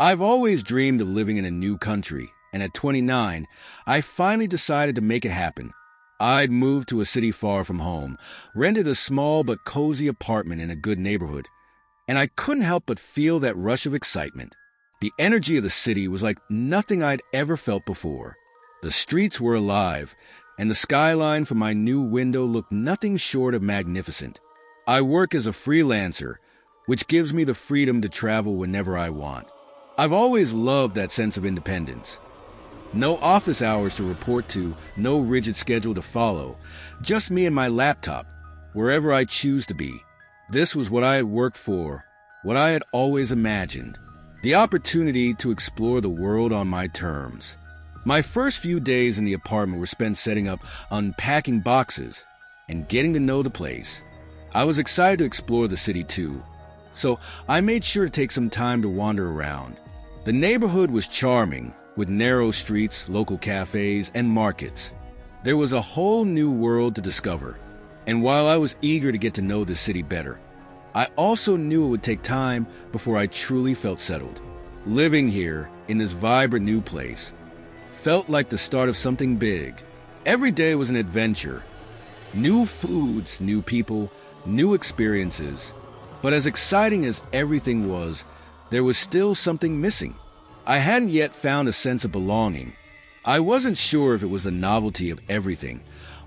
I've always dreamed of living in a new country, and at 29, I finally decided to make it happen. I'd moved to a city far from home, rented a small but cozy apartment in a good neighborhood, and I couldn't help but feel that rush of excitement. The energy of the city was like nothing I'd ever felt before. The streets were alive, and the skyline from my new window looked nothing short of magnificent. I work as a freelancer, which gives me the freedom to travel whenever I want. I've always loved that sense of independence. No office hours to report to, no rigid schedule to follow, just me and my laptop, wherever I choose to be. This was what I had worked for, what I had always imagined, the opportunity to explore the world on my terms. My first few days in the apartment were spent setting up, unpacking boxes, and getting to know the place. I was excited to explore the city too, so I made sure to take some time to wander around. The neighborhood was charming, with narrow streets, local cafes, and markets. There was a whole new world to discover, and while I was eager to get to know the city better, I also knew it would take time before I truly felt settled. Living here, in this vibrant new place, felt like the start of something big. Every day was an adventure. New foods, new people, new experiences. But as exciting as everything was, there was still something missing. I hadn't yet found a sense of belonging. I wasn't sure if it was the novelty of everything,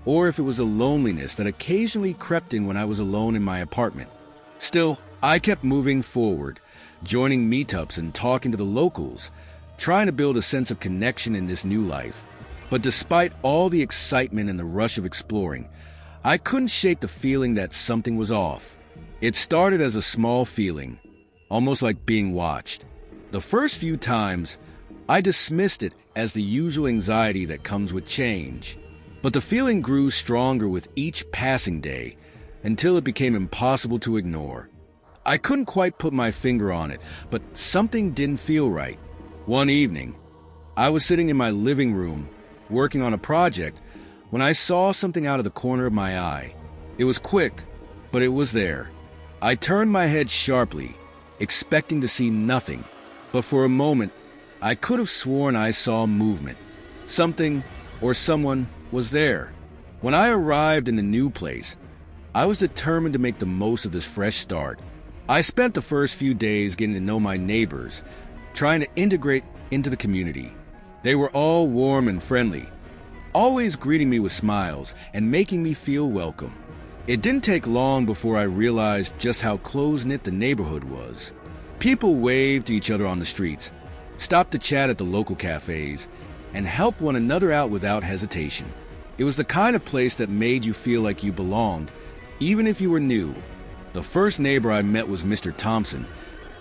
or if it was the loneliness that occasionally crept in when I was alone in my apartment. Still, I kept moving forward, joining meetups and talking to the locals, trying to build a sense of connection in this new life. But despite all the excitement and the rush of exploring, I couldn't shake the feeling that something was off. It started as a small feeling, almost like being watched. The first few times, I dismissed it as the usual anxiety that comes with change. But the feeling grew stronger with each passing day until it became impossible to ignore. I couldn't quite put my finger on it, but something didn't feel right. One evening, I was sitting in my living room, working on a project, when I saw something out of the corner of my eye. It was quick, but it was there. I turned my head sharply, expecting to see nothing, but for a moment, I could have sworn I saw movement. Something or someone was there. When I arrived in the new place, I was determined to make the most of this fresh start. I spent the first few days getting to know my neighbors, trying to integrate into the community. They were all warm and friendly, always greeting me with smiles and making me feel welcome. It didn't take long before I realized just how close-knit the neighborhood was. People waved to each other on the streets, stopped to chat at the local cafes, and helped one another out without hesitation. It was the kind of place that made you feel like you belonged, even if you were new. The first neighbor I met was Mr. Thompson,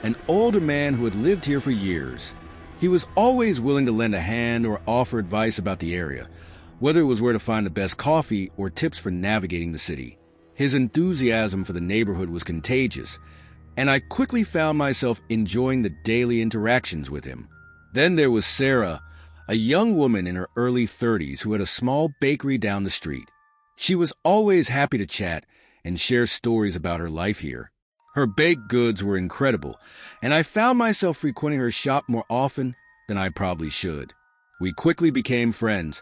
an older man who had lived here for years. He was always willing to lend a hand or offer advice about the area, whether it was where to find the best coffee or tips for navigating the city. His enthusiasm for the neighborhood was contagious, and I quickly found myself enjoying the daily interactions with him. Then there was Sarah, a young woman in her early 30s who had a small bakery down the street. She was always happy to chat and share stories about her life here. Her baked goods were incredible, and I found myself frequenting her shop more often than I probably should. We quickly became friends,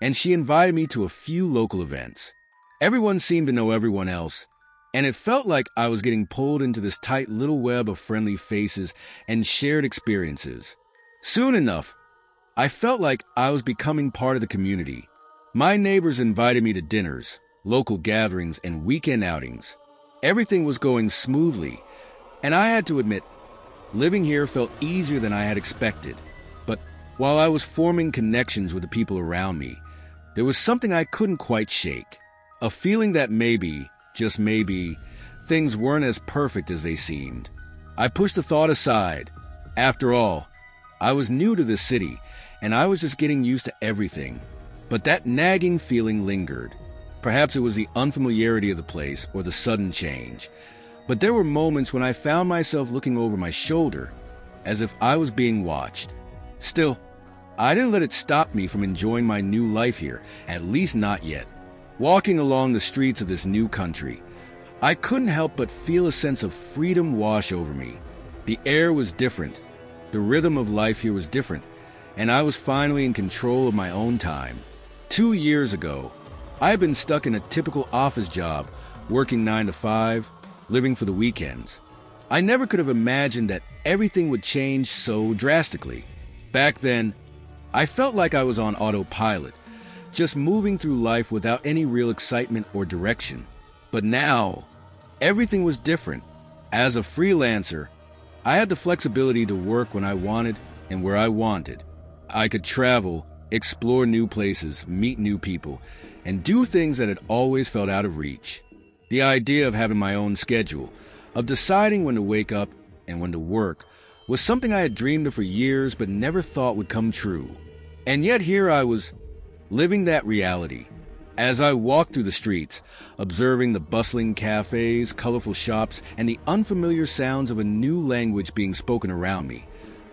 and she invited me to a few local events. Everyone seemed to know everyone else, and it felt like I was getting pulled into this tight little web of friendly faces and shared experiences. Soon enough, I felt like I was becoming part of the community. My neighbors invited me to dinners, local gatherings, and weekend outings. Everything was going smoothly, and I had to admit, living here felt easier than I had expected. But while I was forming connections with the people around me, there was something I couldn't quite shake. A feeling that maybe, just maybe, things weren't as perfect as they seemed. I pushed the thought aside. After all, I was new to this city, and I was just getting used to everything. But that nagging feeling lingered. Perhaps it was the unfamiliarity of the place or the sudden change. But there were moments when I found myself looking over my shoulder, as if I was being watched. Still, I didn't let it stop me from enjoying my new life here, at least not yet. Walking along the streets of this new country, I couldn't help but feel a sense of freedom wash over me. The air was different. The rhythm of life here was different, and I was finally in control of my own time. 2 years ago, I had been stuck in a typical office job, working 9 to 5, living for the weekends. I never could have imagined that everything would change so drastically. Back then, I felt like I was on autopilot, just moving through life without any real excitement or direction. But now, everything was different. As a freelancer, I had the flexibility to work when I wanted and where I wanted. I could travel, explore new places, meet new people, and do things that had always felt out of reach. The idea of having my own schedule, of deciding when to wake up and when to work, was something I had dreamed of for years but never thought would come true. And yet here I was, living that reality. As I walked through the streets, observing the bustling cafes, colorful shops, and the unfamiliar sounds of a new language being spoken around me,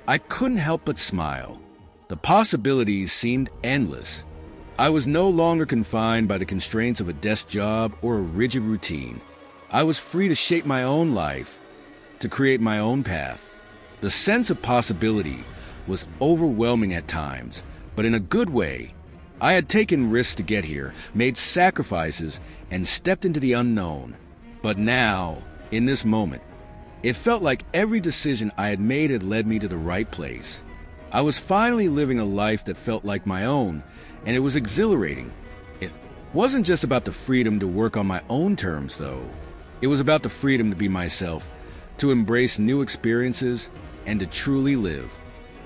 I couldn't help but smile. The possibilities seemed endless. I was no longer confined by the constraints of a desk job or a rigid routine. I was free to shape my own life, to create my own path. The sense of possibility was overwhelming at times, but in a good way. I had taken risks to get here, made sacrifices, and stepped into the unknown. But now, in this moment, it felt like every decision I had made had led me to the right place. I was finally living a life that felt like my own, and it was exhilarating. It wasn't just about the freedom to work on my own terms, though. It was about the freedom to be myself, to embrace new experiences, and to truly live.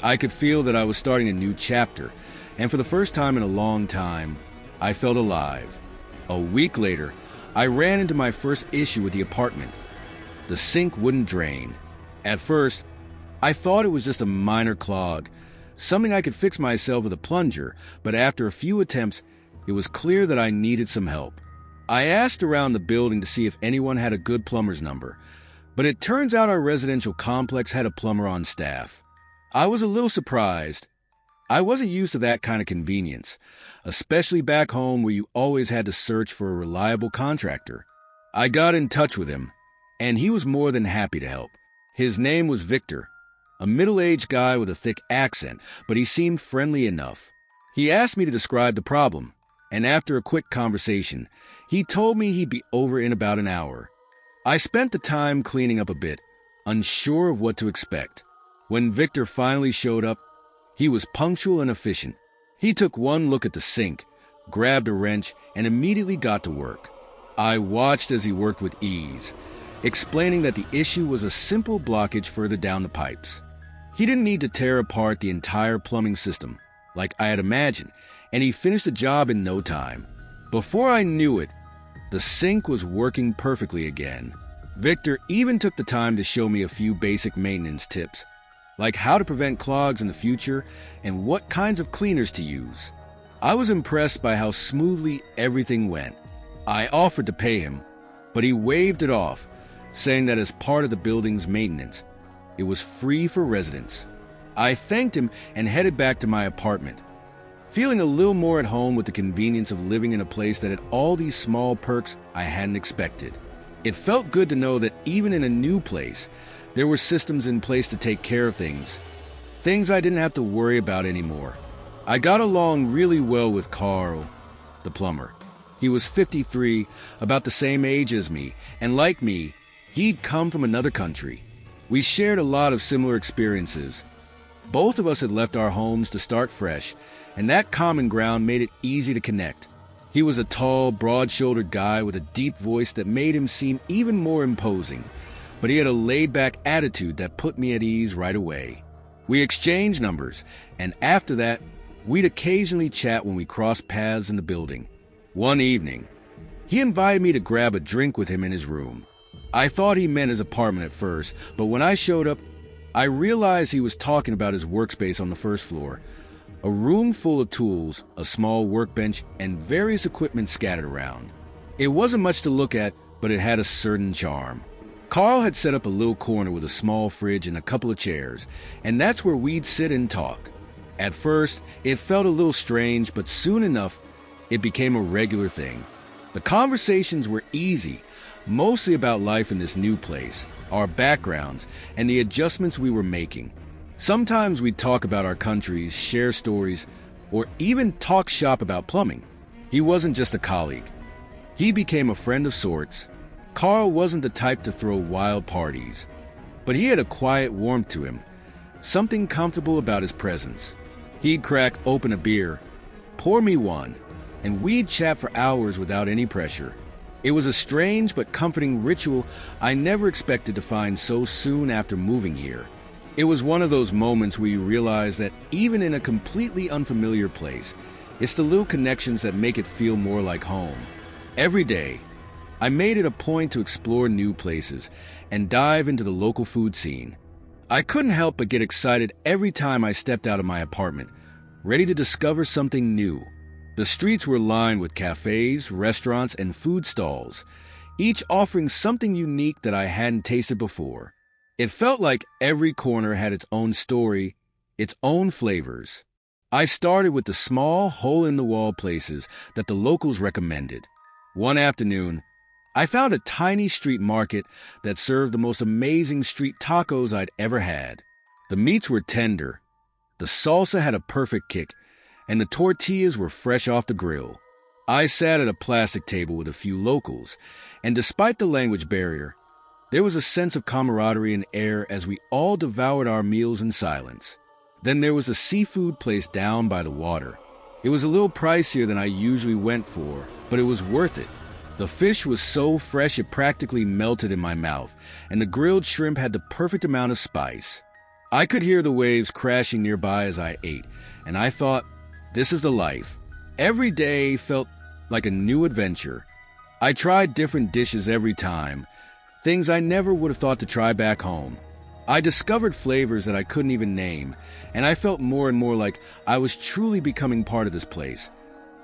I could feel that I was starting a new chapter, and for the first time in a long time, I felt alive. A week later, I ran into my first issue with the apartment. The sink wouldn't drain. At first, I thought it was just a minor clog, something I could fix myself with a plunger, but after a few attempts, it was clear that I needed some help. I asked around the building to see if anyone had a good plumber's number, but it turns out our residential complex had a plumber on staff. I was a little surprised. I wasn't used to that kind of convenience, especially back home where you always had to search for a reliable contractor. I got in touch with him, and he was more than happy to help. His name was Victor, a middle-aged guy with a thick accent, but he seemed friendly enough. He asked me to describe the problem, and after a quick conversation, he told me he'd be over in about an hour. I spent the time cleaning up a bit, unsure of what to expect. When Victor finally showed up, he was punctual and efficient. He took one look at the sink, grabbed a wrench, and immediately got to work. I watched as he worked with ease, explaining that the issue was a simple blockage further down the pipes. He didn't need to tear apart the entire plumbing system, like I had imagined, and he finished the job in no time. Before I knew it, the sink was working perfectly again. Victor even took the time to show me a few basic maintenance tips, like how to prevent clogs in the future and what kinds of cleaners to use. I was impressed by how smoothly everything went. I offered to pay him, but he waved it off, saying that as part of the building's maintenance, it was free for residents. I thanked him and headed back to my apartment, feeling a little more at home with the convenience of living in a place that had all these small perks I hadn't expected. It felt good to know that even in a new place, there were systems in place to take care of things I didn't have to worry about anymore. I got along really well with Carl, the plumber. He was 53, about the same age as me, and like me, he'd come from another country. We shared a lot of similar experiences. Both of us had left our homes to start fresh, and that common ground made it easy to connect. He was a tall, broad-shouldered guy with a deep voice that made him seem even more imposing, but he had a laid-back attitude that put me at ease right away. We exchanged numbers, and after that, we'd occasionally chat when we crossed paths in the building. One evening, he invited me to grab a drink with him in his room. I thought he meant his apartment at first, but when I showed up, I realized he was talking about his workspace on the first floor. A room full of tools, a small workbench, and various equipment scattered around. It wasn't much to look at, but it had a certain charm. Carl had set up a little corner with a small fridge and a couple of chairs, and that's where we'd sit and talk. At first, it felt a little strange, but soon enough, it became a regular thing. The conversations were easy, mostly about life in this new place, our backgrounds, and the adjustments we were making. Sometimes we'd talk about our countries, share stories, or even talk shop about plumbing. He wasn't just a colleague. He became a friend of sorts. Carl wasn't the type to throw wild parties, but he had a quiet warmth to him, something comfortable about his presence. He'd crack open a beer, pour me one, and we'd chat for hours without any pressure. It was a strange but comforting ritual I never expected to find so soon after moving here. It was one of those moments where you realize that even in a completely unfamiliar place, it's the little connections that make it feel more like home. Every day, I made it a point to explore new places and dive into the local food scene. I couldn't help but get excited every time I stepped out of my apartment, ready to discover something new. The streets were lined with cafes, restaurants, and food stalls, each offering something unique that I hadn't tasted before. It felt like every corner had its own story, its own flavors. I started with the small, hole-in-the-wall places that the locals recommended. One afternoon, I found a tiny street market that served the most amazing street tacos I'd ever had. The meats were tender, the salsa had a perfect kick, and the tortillas were fresh off the grill. I sat at a plastic table with a few locals, and despite the language barrier, there was a sense of camaraderie in the air as we all devoured our meals in silence. Then there was a seafood place down by the water. It was a little pricier than I usually went for, but it was worth it. The fish was so fresh it practically melted in my mouth, and the grilled shrimp had the perfect amount of spice. I could hear the waves crashing nearby as I ate, and I thought, this is the life. Every day felt like a new adventure. I tried different dishes every time, things I never would have thought to try back home. I discovered flavors that I couldn't even name, and I felt more and more like I was truly becoming part of this place,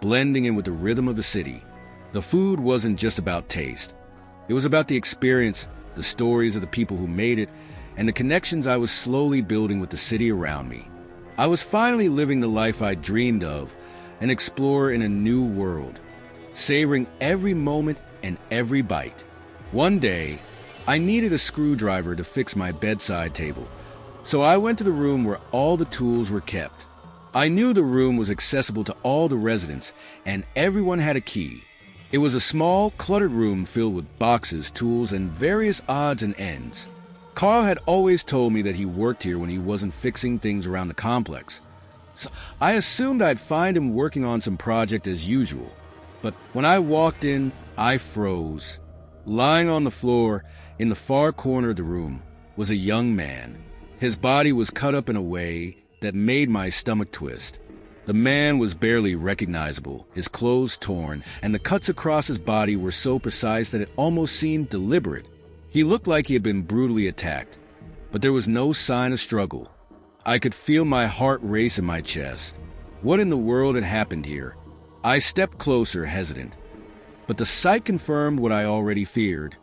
blending in with the rhythm of the city. The food wasn't just about taste. It was about the experience, the stories of the people who made it, and the connections I was slowly building with the city around me. I was finally living the life I dreamed of, an explorer in a new world, savoring every moment and every bite. One day, I needed a screwdriver to fix my bedside table, so I went to the room where all the tools were kept. I knew the room was accessible to all the residents, and everyone had a key. It was a small, cluttered room filled with boxes, tools, and various odds and ends. Carl had always told me that he worked here when he wasn't fixing things around the complex, so I assumed I'd find him working on some project as usual. But when I walked in, I froze. Lying on the floor in the far corner of the room was a young man. His body was cut up in a way that made my stomach twist. The man was barely recognizable, his clothes torn, and the cuts across his body were so precise that it almost seemed deliberate. He looked like he had been brutally attacked, but there was no sign of struggle. I could feel my heart race in my chest. What in the world had happened here? I stepped closer, hesitant, but the sight confirmed what I already feared.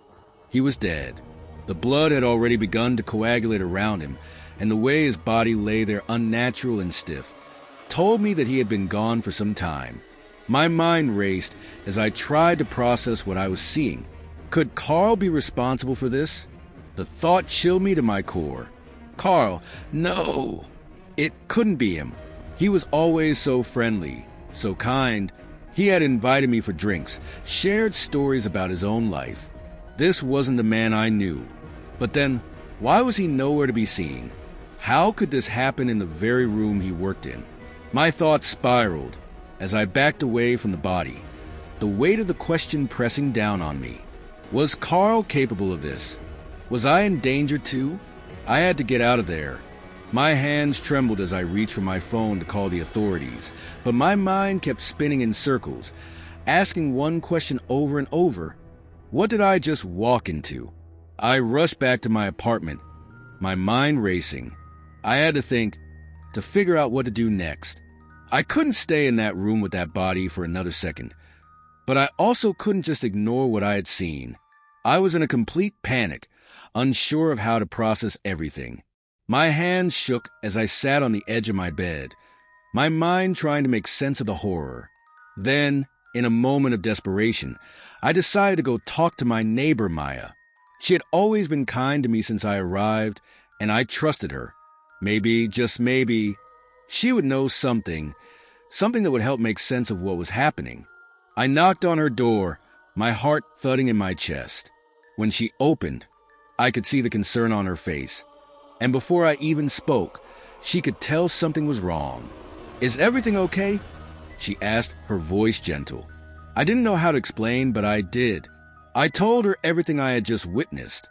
He was dead. The blood had already begun to coagulate around him, and the way his body lay there unnatural and stiff told me that he had been gone for some time. My mind raced as I tried to process what I was seeing. Could Carl be responsible for this? The thought chilled me to my core. Carl, no! It couldn't be him. He was always so friendly, so kind. He had invited me for drinks, shared stories about his own life. This wasn't the man I knew. But then, why was he nowhere to be seen? How could this happen in the very room he worked in? My thoughts spiraled as I backed away from the body, the weight of the question pressing down on me. Was Carl capable of this? Was I in danger too? I had to get out of there. My hands trembled as I reached for my phone to call the authorities, but my mind kept spinning in circles, asking one question over and over. What did I just walk into? I rushed back to my apartment, my mind racing. I had to think, to figure out what to do next. I couldn't stay in that room with that body for another second, but I also couldn't just ignore what I had seen. I was in a complete panic, unsure of how to process everything. My hands shook as I sat on the edge of my bed, my mind trying to make sense of the horror. Then, in a moment of desperation, I decided to go talk to my neighbor, Maya. She had always been kind to me since I arrived, and I trusted her. Maybe, just maybe, she would know something that would help make sense of what was happening. I knocked on her door, my heart thudding in my chest. When she opened, I could see the concern on her face. And before I even spoke, she could tell something was wrong. "Is everything okay?" she asked, her voice gentle. I didn't know how to explain, but I did. I told her everything I had just witnessed.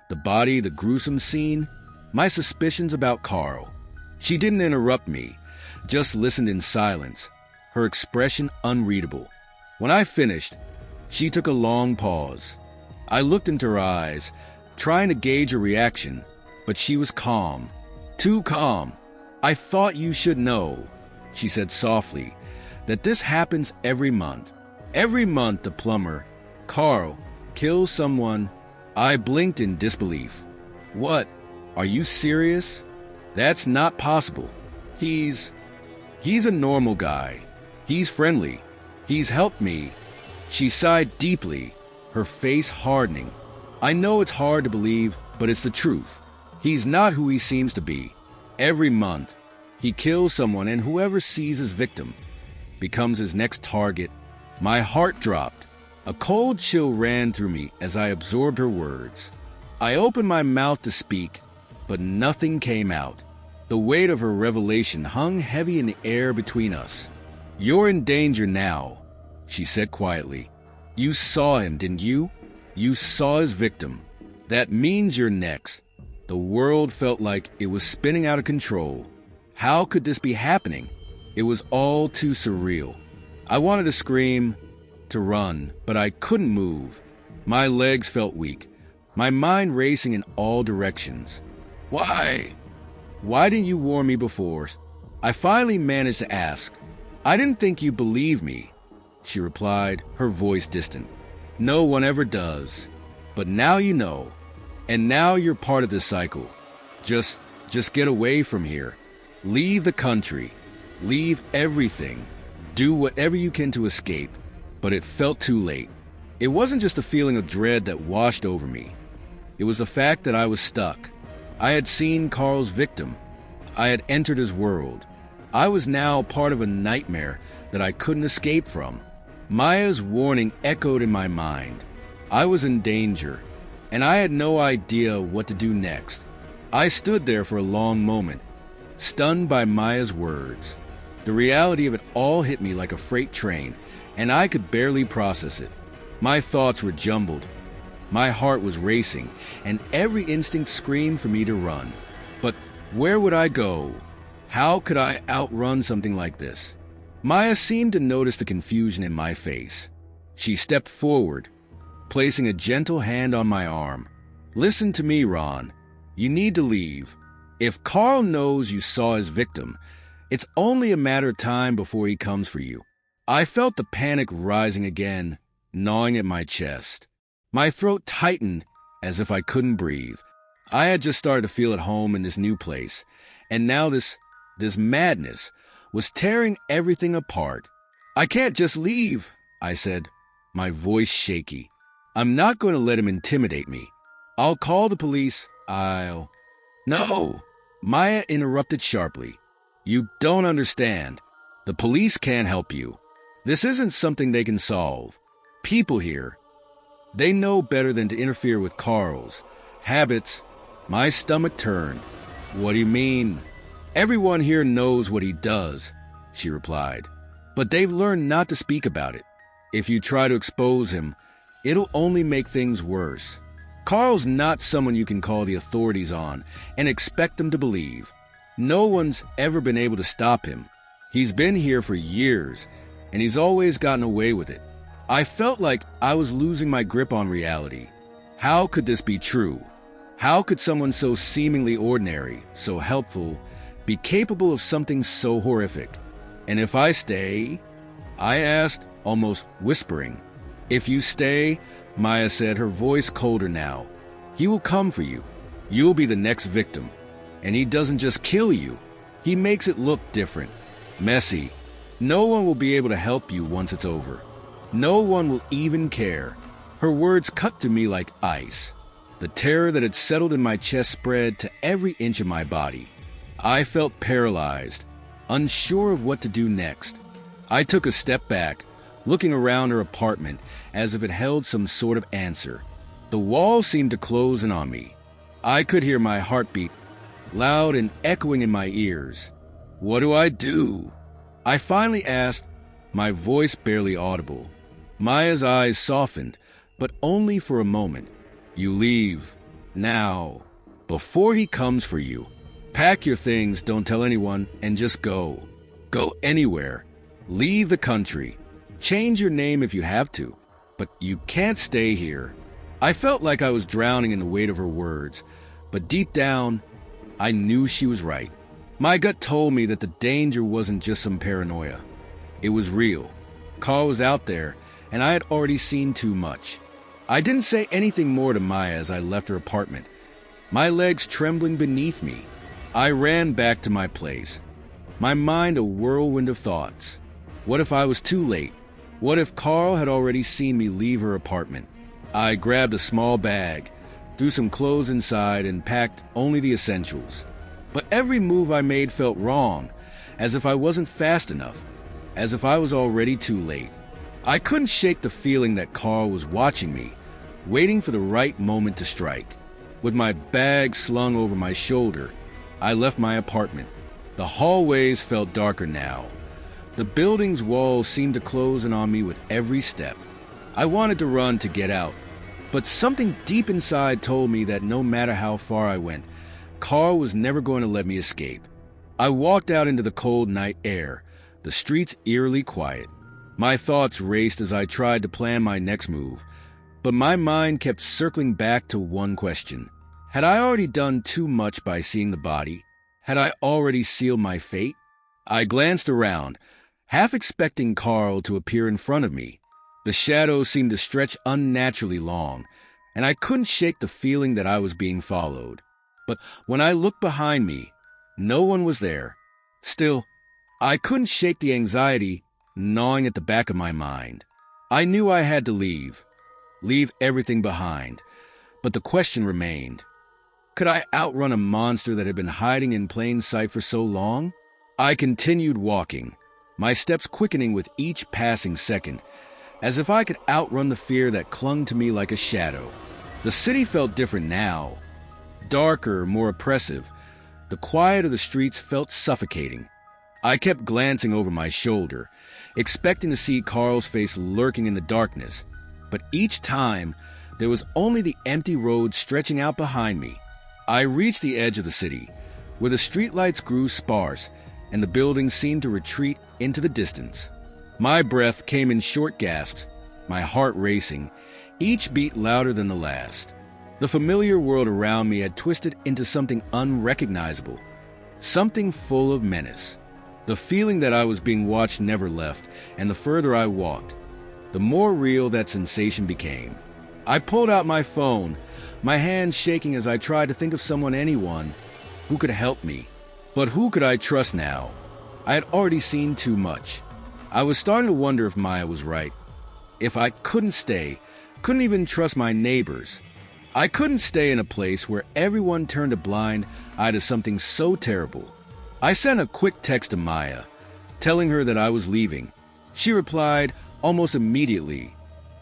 The body, the gruesome scene, my suspicions about Carl. She didn't interrupt me, just listened in silence, her expression unreadable. When I finished, she took a long pause. I looked into her eyes, trying to gauge her reaction, but she was calm. Too calm. "I thought you should know," she said softly, "that this happens every month. Every month the plumber, Carl, kills someone." I blinked in disbelief. "What? Are you serious? That's not possible. He's a normal guy. He's friendly. He's helped me." She sighed deeply, her face hardening. "I know it's hard to believe, but it's the truth. He's not who he seems to be. Every month, he kills someone, and whoever sees his victim becomes his next target." My heart dropped. A cold chill ran through me as I absorbed her words. I opened my mouth to speak, but nothing came out. The weight of her revelation hung heavy in the air between us. "You're in danger now," she said quietly. "You saw him, didn't you? You saw his victim. That means you're next." The world felt like it was spinning out of control. How could this be happening? It was all too surreal. I wanted to scream, to run, but I couldn't move. My legs felt weak, my mind racing in all directions. Why didn't you warn me before?" I finally managed to ask. "I didn't think you believed me," she replied, her voice distant. "No one ever does. But now you know. And now you're part of this cycle. Just get away from here. Leave the country. Leave everything. Do whatever you can to escape." But it felt too late. It wasn't just a feeling of dread that washed over me. It was the fact that I was stuck. I had seen Carl's victim. I had entered his world. I was now part of a nightmare that I couldn't escape from. Maya's warning echoed in my mind. I was in danger, and I had no idea what to do next. I stood there for a long moment, stunned by Maya's words. The reality of it all hit me like a freight train, and I could barely process it. My thoughts were jumbled. My heart was racing, and every instinct screamed for me to run. But where would I go? How could I outrun something like this? Maya seemed to notice the confusion in my face. She stepped forward, placing a gentle hand on my arm. "Listen to me, Ron. You need to leave. If Carl knows you saw his victim, it's only a matter of time before he comes for you." I felt the panic rising again, gnawing at my chest. My throat tightened as if I couldn't breathe. I had just started to feel at home in this new place, and now this madness was tearing everything apart. "I can't just leave," I said, my voice shaky. "I'm not going to let him intimidate me. I'll call the police. No," Maya interrupted sharply. "You don't understand. The police can't help you. This isn't something they can solve. People here, they know better than to interfere with Carl's habits." My stomach turned. "What do you mean?" "Everyone here knows what he does," she replied. "But they've learned not to speak about it. If you try to expose him, it'll only make things worse. Carl's not someone you can call the authorities on and expect them to believe. No one's ever been able to stop him. He's been here for years, and he's always gotten away with it." I felt like I was losing my grip on reality. How could this be true? How could someone so seemingly ordinary, so helpful, be capable of something so horrific? "And if I stay?" I asked, almost whispering. "If you stay," Maya said, her voice colder now, "he will come for you. You'll be the next victim. And he doesn't just kill you. He makes it look different. Messy. No one will be able to help you once it's over. No one will even care." Her words cut to me like ice. The terror that had settled in my chest spread to every inch of my body. I felt paralyzed, unsure of what to do next. I took a step back, looking around her apartment as if it held some sort of answer. The walls seemed to close in on me. I could hear my heartbeat, loud and echoing in my ears. What do I do? I finally asked, my voice barely audible. Maya's eyes softened, but only for a moment. You leave. Now. Before he comes for you. Pack your things, don't tell anyone, and just go. Go anywhere. Leave the country. Change your name if you have to, but you can't stay here. I felt like I was drowning in the weight of her words, but deep down, I knew she was right. My gut told me that the danger wasn't just some paranoia. It was real. Carl was out there, and I had already seen too much. I didn't say anything more to Maya as I left her apartment, my legs trembling beneath me. I ran back to my place, my mind a whirlwind of thoughts. What if I was too late? What if Carl had already seen me leave her apartment? I grabbed a small bag, threw some clothes inside, and packed only the essentials. But every move I made felt wrong, as if I wasn't fast enough, as if I was already too late. I couldn't shake the feeling that Carl was watching me, waiting for the right moment to strike. With my bag slung over my shoulder, I left my apartment. The hallways felt darker now. The building's walls seemed to close in on me with every step. I wanted to run to get out, but something deep inside told me that no matter how far I went, Carl was never going to let me escape. I walked out into the cold night air, the streets eerily quiet. My thoughts raced as I tried to plan my next move, but my mind kept circling back to one question. Had I already done too much by seeing the body? Had I already sealed my fate? I glanced around, half expecting Carl to appear in front of me. The shadows seemed to stretch unnaturally long, and I couldn't shake the feeling that I was being followed. But when I looked behind me, no one was there. Still, I couldn't shake the anxiety gnawing at the back of my mind. I knew I had to leave everything behind. But the question remained. Could I outrun a monster that had been hiding in plain sight for so long? I continued walking, my steps quickening with each passing second, as if I could outrun the fear that clung to me like a shadow. The city felt different now. Darker, more oppressive. The quiet of the streets felt suffocating. I kept glancing over my shoulder, expecting to see Carl's face lurking in the darkness. But each time, there was only the empty road stretching out behind me. I reached the edge of the city, where the streetlights grew sparse and the buildings seemed to retreat into the distance. My breath came in short gasps, my heart racing, each beat louder than the last. The familiar world around me had twisted into something unrecognizable, something full of menace. The feeling that I was being watched never left, and the further I walked, the more real that sensation became. I pulled out my phone, my hands shaking as I tried to think of anyone who could help me. But who could I trust now? I had already seen too much. I was starting to wonder if Maya was right. If I couldn't even trust my neighbors. I couldn't stay in a place where everyone turned a blind eye to something so terrible. I sent a quick text to Maya, telling her that I was leaving. She replied almost immediately,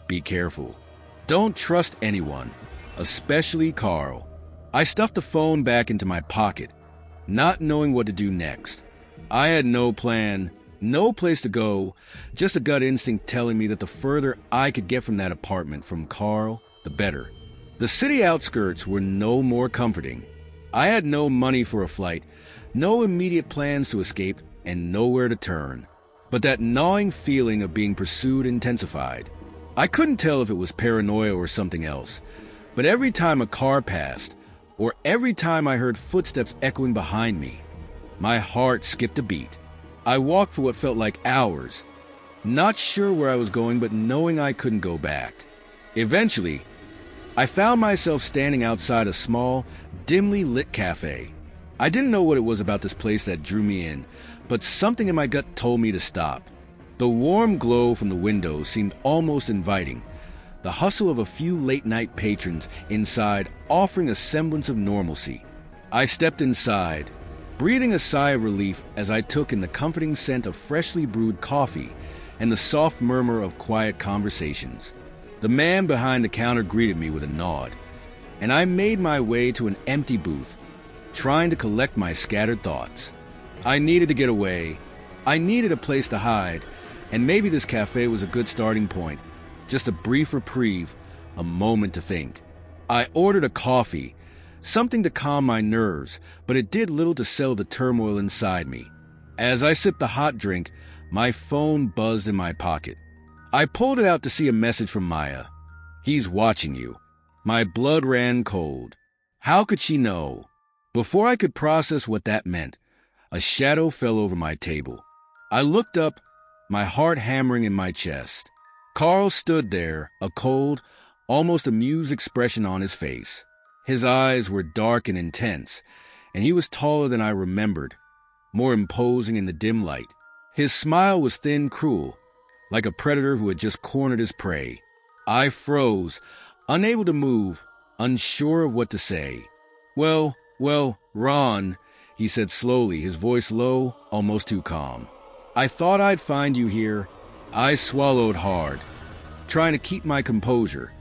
"Be careful. Don't trust anyone, especially Carl." I stuffed the phone back into my pocket, not knowing what to do next. I had no plan, no place to go, just a gut instinct telling me that the further I could get from that apartment, from Carl, the better. The city outskirts were no more comforting. I had no money for a flight, no immediate plans to escape, and nowhere to turn. But that gnawing feeling of being pursued intensified. I couldn't tell if it was paranoia or something else, but every time a car passed, or every time I heard footsteps echoing behind me, my heart skipped a beat. I walked for what felt like hours, not sure where I was going, but knowing I couldn't go back. Eventually, I found myself standing outside a small, dimly lit cafe. I didn't know what it was about this place that drew me in, but something in my gut told me to stop. The warm glow from the window seemed almost inviting, the hustle of a few late-night patrons inside offering a semblance of normalcy. I stepped inside, breathing a sigh of relief as I took in the comforting scent of freshly brewed coffee and the soft murmur of quiet conversations. The man behind the counter greeted me with a nod, and I made my way to an empty booth, trying to collect my scattered thoughts. I needed to get away. I needed a place to hide, and maybe this cafe was a good starting point. Just a brief reprieve, a moment to think. I ordered a coffee, something to calm my nerves, but it did little to sell the turmoil inside me. As I sipped the hot drink, my phone buzzed in my pocket. I pulled it out to see a message from Maya. "He's watching you." My blood ran cold. How could she know? Before I could process what that meant, a shadow fell over my table. I looked up, my heart hammering in my chest. Carl stood there, a cold, almost amused expression on his face. His eyes were dark and intense, and he was taller than I remembered, more imposing in the dim light. His smile was thin, cruel, like a predator who had just cornered his prey. I froze, unable to move, unsure of what to say. Well, Ron," he said slowly, his voice low, almost too calm. "I thought I'd find you here." I swallowed hard, trying to keep my composure,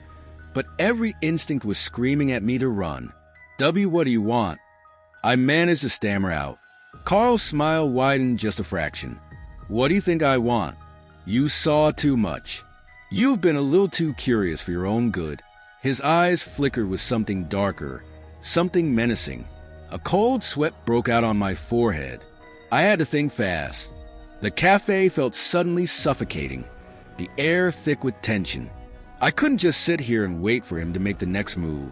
but every instinct was screaming at me to run. What do you want?" I managed to stammer out. Carl's smile widened just a fraction. "What do you think I want?" "You saw too much. You've been a little too curious for your own good." His eyes flickered with something darker, something menacing. A cold sweat broke out on my forehead. I had to think fast. The cafe felt suddenly suffocating, the air thick with tension. I couldn't just sit here and wait for him to make the next move.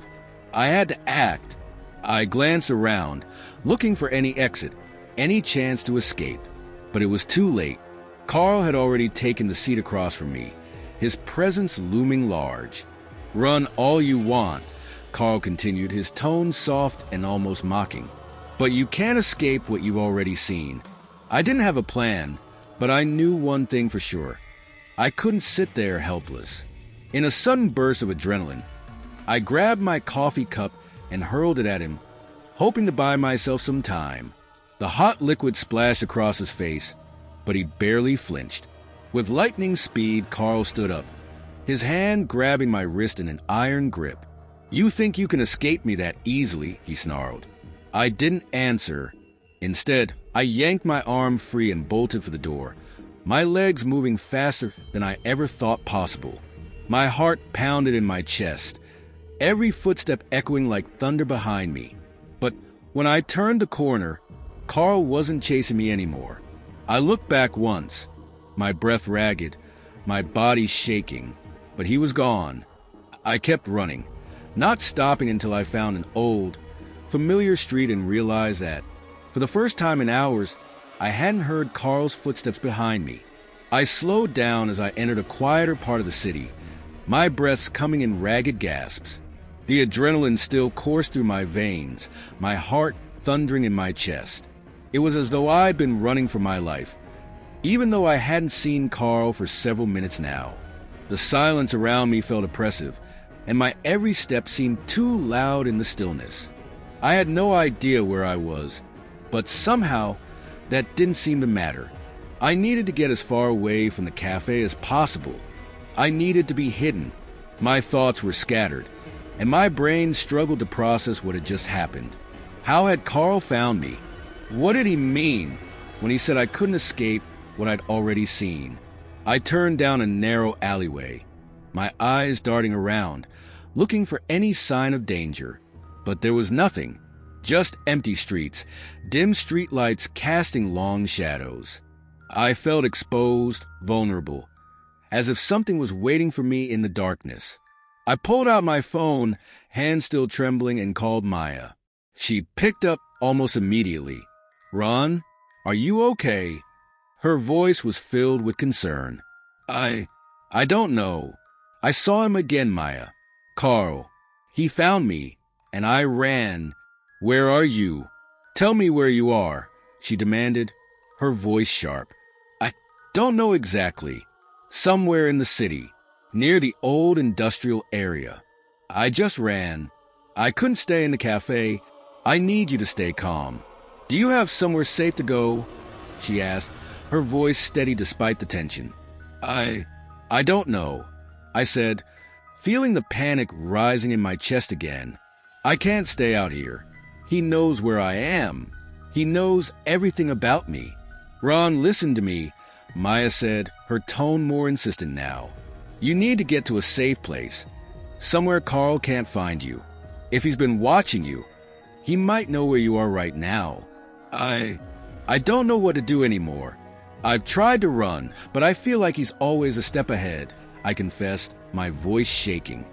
I had to act. I glanced around, looking for any exit, any chance to escape. But it was too late. Carl had already taken the seat across from me, his presence looming large. "Run all you want," Carl continued, his tone soft and almost mocking. "But you can't escape what you've already seen." I didn't have a plan, but I knew one thing for sure. I couldn't sit there helpless. In a sudden burst of adrenaline, I grabbed my coffee cup and hurled it at him, hoping to buy myself some time. The hot liquid splashed across his face, but he barely flinched. With lightning speed, Carl stood up, his hand grabbing my wrist in an iron grip. "You think you can escape me that easily?" he snarled. I didn't answer. Instead, I yanked my arm free and bolted for the door, my legs moving faster than I ever thought possible. My heart pounded in my chest, every footstep echoing like thunder behind me. But when I turned the corner, Carl wasn't chasing me anymore. I looked back once, my breath ragged, my body shaking, but he was gone. I kept running, not stopping until I found an old, familiar street and realized that, for the first time in hours, I hadn't heard Carl's footsteps behind me. I slowed down as I entered a quieter part of the city, my breaths coming in ragged gasps. The adrenaline still coursed through my veins, my heart thundering in my chest. It was as though I'd been running for my life, even though I hadn't seen Carl for several minutes now. The silence around me felt oppressive, and my every step seemed too loud in the stillness. I had no idea where I was, but somehow that didn't seem to matter. I needed to get as far away from the cafe as possible. I needed to be hidden. My thoughts were scattered, and my brain struggled to process what had just happened. How had Carl found me? What did he mean when he said I couldn't escape what I'd already seen? I turned down a narrow alleyway, my eyes darting around, looking for any sign of danger. But there was nothing, just empty streets, dim streetlights casting long shadows. I felt exposed, vulnerable, as if something was waiting for me in the darkness. I pulled out my phone, hand still trembling, and called Maya. She picked up almost immediately. "Ron, are you okay?" Her voice was filled with concern. I don't know. I saw him again, Maya. Carl. He found me, and I ran. Where are you? Tell me where you are, she demanded, her voice sharp. I don't know exactly. Somewhere in the city, near the old industrial area. I just ran. I couldn't stay in the cafe. I need you to stay calm. "Do you have somewhere safe to go?" she asked, her voice steady despite the tension. I don't know," I said, feeling the panic rising in my chest again. "I can't stay out here. He knows where I am. He knows everything about me." "Ron, listen to me," Maya said, her tone more insistent now. "You need to get to a safe place, somewhere Carl can't find you. If he's been watching you, he might know where you are right now." I don't know what to do anymore. "I've tried to run, but I feel like he's always a step ahead," I confessed, my voice shaking.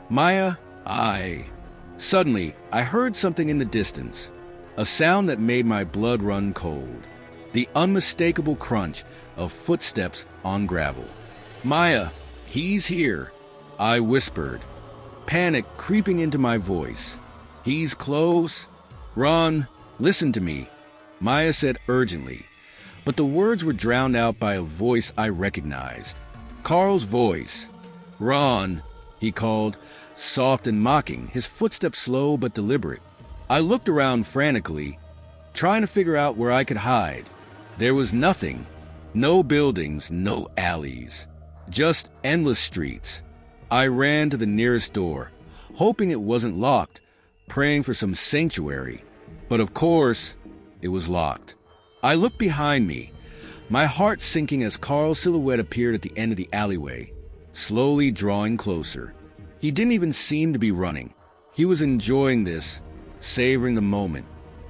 "Maya, Suddenly, I heard something in the distance, a sound that made my blood run cold, the unmistakable crunch of footsteps on gravel. "Maya, he's here," I whispered, panic creeping into my voice. "He's close. Ron, listen to me," Maya said urgently, but the words were drowned out by a voice I recognized. Carl's voice. "Ron," he called, soft and mocking, his footsteps slow but deliberate. I looked around frantically, trying to figure out where I could hide. There was nothing. No buildings, no alleys. Just endless streets. I ran to the nearest door, hoping it wasn't locked, praying for some sanctuary. But of course, it was locked. I looked behind me, my heart sinking as Carl's silhouette appeared at the end of the alleyway, slowly drawing closer. He didn't even seem to be running. He was enjoying this, savoring the moment.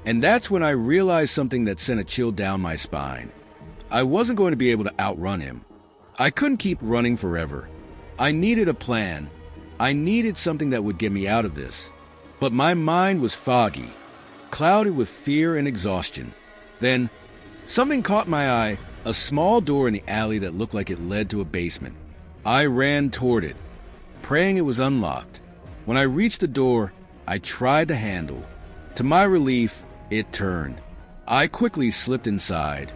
And that's when I realized something that sent a chill down my spine. I wasn't going to be able to outrun him. I couldn't keep running forever. I needed a plan. I needed something that would get me out of this. But my mind was foggy, clouded with fear and exhaustion. Then, something caught my eye, a small door in the alley that looked like it led to a basement. I ran toward it, praying it was unlocked. When I reached the door, I tried the handle. To my relief, it turned. I quickly slipped inside,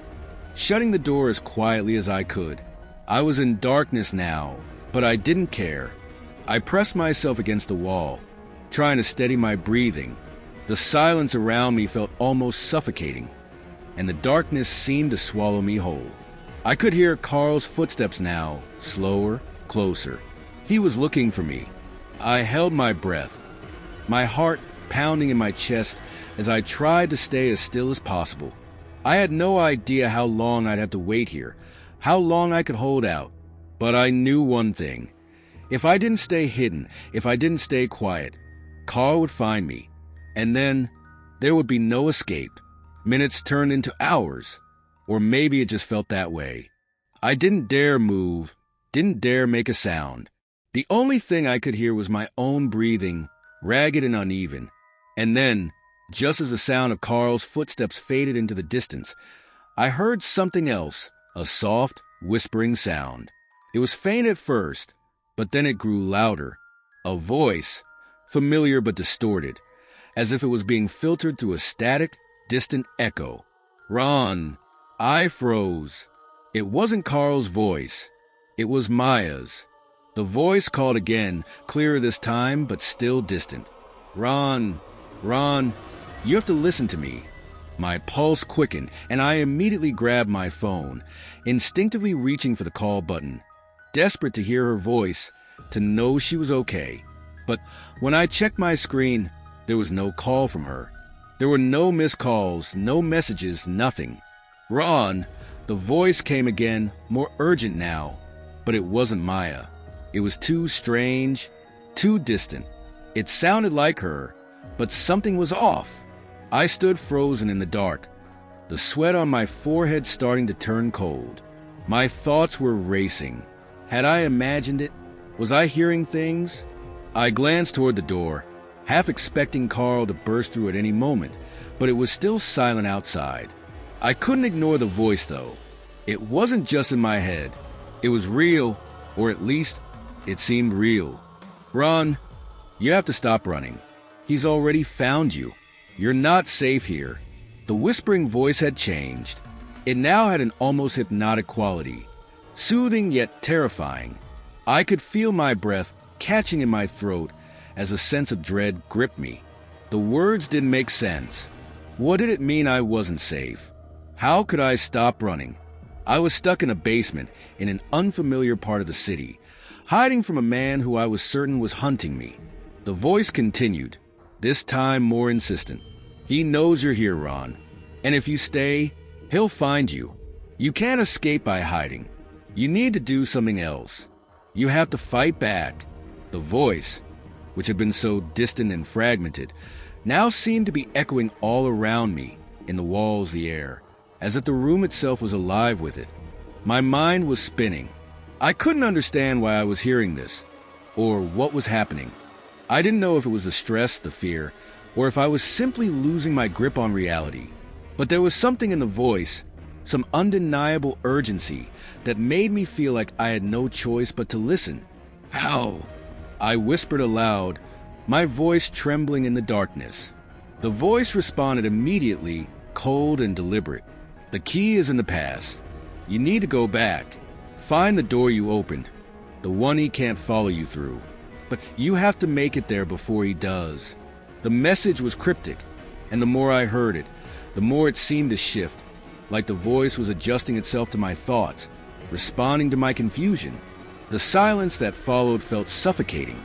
shutting the door as quietly as I could. I was in darkness now, but I didn't care. I pressed myself against the wall, trying to steady my breathing. The silence around me felt almost suffocating, and the darkness seemed to swallow me whole. I could hear Carl's footsteps now, slower, closer. He was looking for me. I held my breath, my heart pounding in my chest as I tried to stay as still as possible. I had no idea how long I'd have to wait here, how long I could hold out. But I knew one thing. If I didn't stay hidden, if I didn't stay quiet, Carl would find me. And then there would be no escape. Minutes turned into hours. Or maybe it just felt that way. I didn't dare move, didn't dare make a sound. The only thing I could hear was my own breathing, ragged and uneven. And then, just as the sound of Carl's footsteps faded into the distance, I heard something else, a soft, whispering sound. It was faint at first, but then it grew louder. A voice, familiar but distorted, as if it was being filtered through a static, distant echo. "Ron." I froze. It wasn't Carl's voice. It was Maya's. The voice called again, clearer this time, but still distant. "Ron, Ron, you have to listen to me." My pulse quickened, and I immediately grabbed my phone, instinctively reaching for the call button, desperate to hear her voice, to know she was okay. But when I checked my screen, there was no call from her. There were no missed calls, no messages, nothing. "Ron," the voice came again, more urgent now, but it wasn't Maya. It was too strange, too distant. It sounded like her, but something was off. I stood frozen in the dark, the sweat on my forehead starting to turn cold. My thoughts were racing. Had I imagined it? Was I hearing things? I glanced toward the door, half expecting Carl to burst through at any moment, but it was still silent outside. I couldn't ignore the voice, though. It wasn't just in my head. It was real, or at least, it seemed real. "Ron, you have to stop running. He's already found you. You're not safe here." The whispering voice had changed. It now had an almost hypnotic quality, soothing yet terrifying. I could feel my breath catching in my throat as a sense of dread gripped me. The words didn't make sense. What did it mean I wasn't safe? How could I stop running? I was stuck in a basement in an unfamiliar part of the city, hiding from a man who I was certain was hunting me. The voice continued, this time more insistent. He knows you're here, Ron. And if you stay, he'll find you. You can't escape by hiding. You need to do something else. You have to fight back. The voice, which had been so distant and fragmented, now seemed to be echoing all around me, in the walls, the air, as if the room itself was alive with it. My mind was spinning. I couldn't understand why I was hearing this, or what was happening. I didn't know if it was the stress, the fear, or if I was simply losing my grip on reality. But there was something in the voice, some undeniable urgency, that made me feel like I had no choice but to listen. How? I whispered aloud, my voice trembling in the darkness. The voice responded immediately, cold and deliberate. The key is in the past. You need to go back. Find the door you opened, the one he can't follow you through. But you have to make it there before he does. The message was cryptic, and the more I heard it, the more it seemed to shift, like the voice was adjusting itself to my thoughts, responding to my confusion. The silence that followed felt suffocating.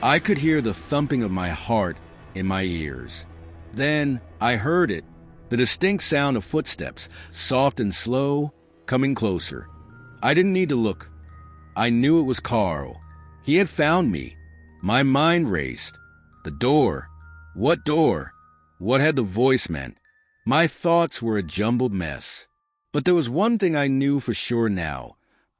I could hear the thumping of my heart in my ears. Then I heard it, the distinct sound of footsteps, soft and slow, coming closer. I didn't need to look. I knew it was Carl. He had found me. My mind raced. The door. What door? What had the voice meant? My thoughts were a jumbled mess. But there was one thing I knew for sure now.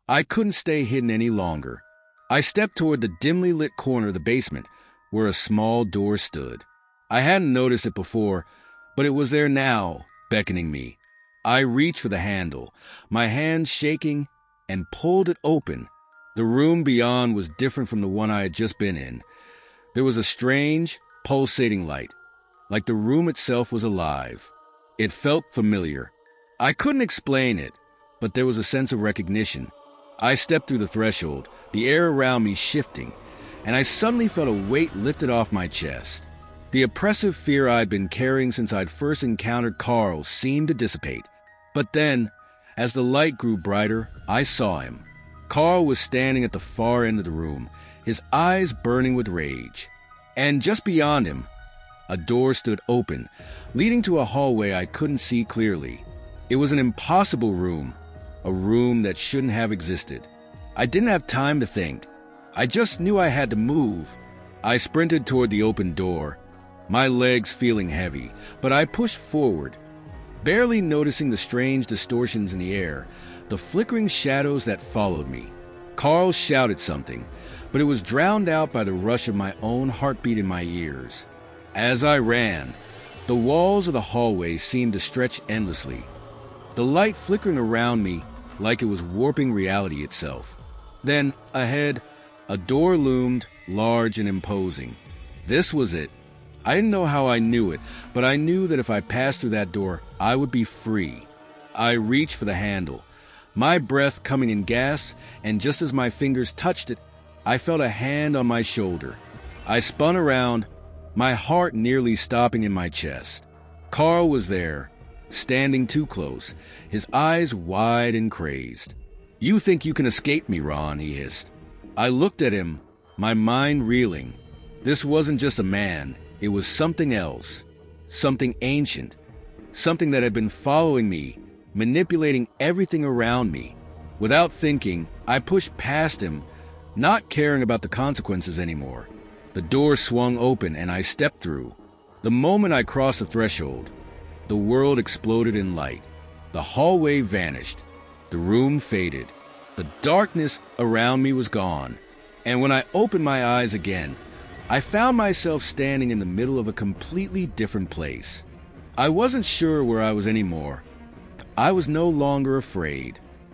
I couldn't stay hidden any longer. I stepped toward the dimly lit corner of the basement, where a small door stood. I hadn't noticed it before, but it was there now, beckoning me. I reached for the handle, my hand shaking, and pulled it open. The room beyond was different from the one I had just been in. There was a strange, pulsating light, like the room itself was alive. It felt familiar. I couldn't explain it, but there was a sense of recognition. I stepped through the threshold, the air around me shifting, and I suddenly felt a weight lifted off my chest. The oppressive fear I'd been carrying since I'd first encountered Carl seemed to dissipate. But then, as the light grew brighter, I saw him. Carl was standing at the far end of the room, his eyes burning with rage. And just beyond him, a door stood open, leading to a hallway I couldn't see clearly. It was an impossible room, a room that shouldn't have existed. I didn't have time to think. I just knew I had to move. I sprinted toward the open door, my legs feeling heavy, but I pushed forward, barely noticing the strange distortions in the air, the flickering shadows that followed me. Carl shouted something, but it was drowned out by the rush of my own heartbeat in my ears. As I ran, the walls of the hallway seemed to stretch endlessly, the light flickering around me like it was warping reality itself. Then, ahead, a door loomed, large and imposing. This was it. I didn't know how I knew it, but I knew that if I passed through that door, I would be free. I reached for the handle, my breath coming in gasps, and just as my fingers touched it, I felt a hand on my shoulder. I spun around, my heart nearly stopping in my chest. Carl was there, standing too close, his eyes wide and crazed. "You think you can escape me, Ron," he hissed. I looked at him, my mind reeling. This wasn't just a man, it was something else, something ancient, something that had been following me, manipulating everything around me. Without thinking, I pushed past him, not caring about the consequences anymore. The door swung open and I stepped through. The moment I crossed the threshold, the world exploded in light. The hallway vanished. The room faded. The darkness around me was gone. And when I opened my eyes again, I found myself standing in the middle of a completely different place. I wasn't sure where I was anymore. I was no longer afraid.